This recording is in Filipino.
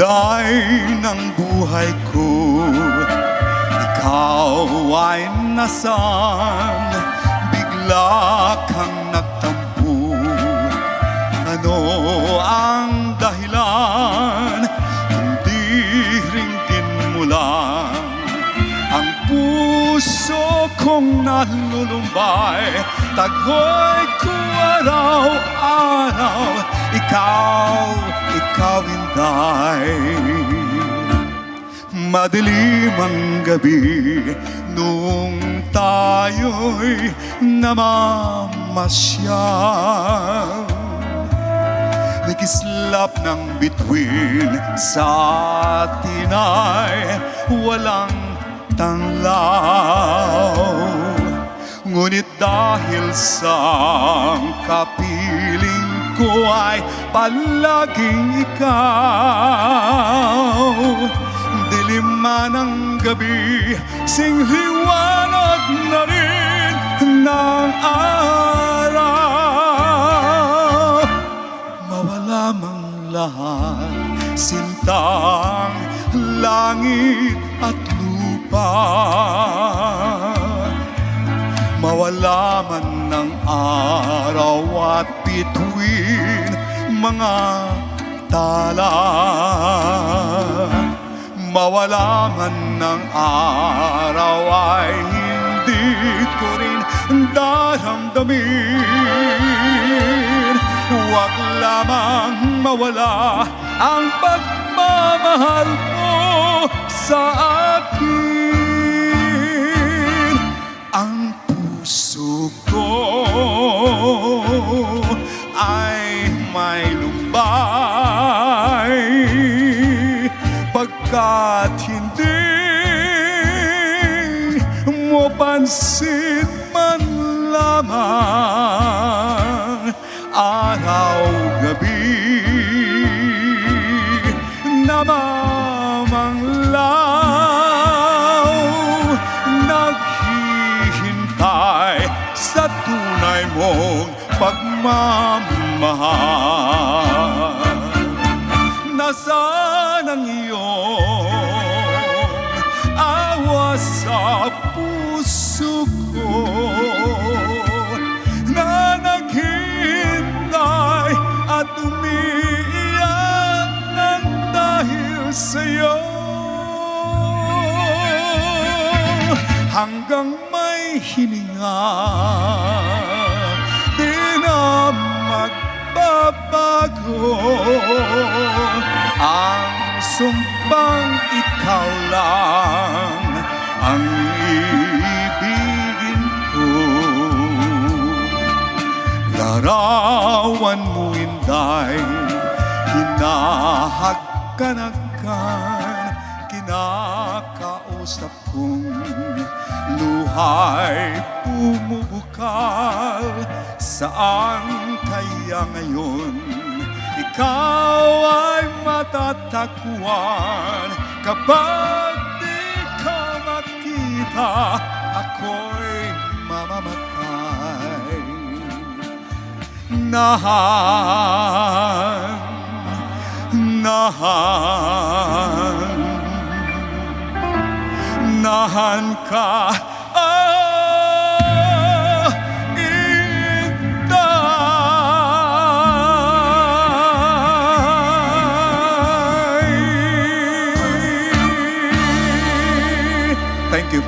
kulay ng buhay ko. Ikaw ay nasan, bigla kang nagtampo. Ano ang dahilan? Hindi rin din mo lang ang puso kong nalulumbay. Tagoy ko araw-araw, ikaw Inday. Madilim ang gabi nung tayo'y namamasyal. Nagislap ng bituin sa atin ay walang tanglaw. Ngunit dahil sa kapiling ko ay palaging ikaw, dilim man ang gabi, singliwanag na rin ng araw. Mawala mang lahat, sintang langit at lupa. Mawala man ng araw at bituin mga tala. Mawala man ng araw ay hindi ko rin daramdamin. Huwag lamang mawala ang pagmamahal mo sa akin. Ang puso ko ay may lumbay, pagkat hindi mo pansin man lamang araw-gabi namamanglaw, naghihintay sa tunay mong pagmamahal. Nasaan ang iyong awa sa puso ko na naghihintay at umiiyak ng dahil sa'yo, hanggang may hininga di na magbabago ang sumpang ikaw lang ang ibigin ko. Larawan mo, Inday, hinahagkanakan, kinakausap kong luhay pumubukal. Saan kaya ngayon ikaw ay matatagpuan? Kapag di ka makita, ako'y mamamatay. Nahan ka, Inday. Thank you.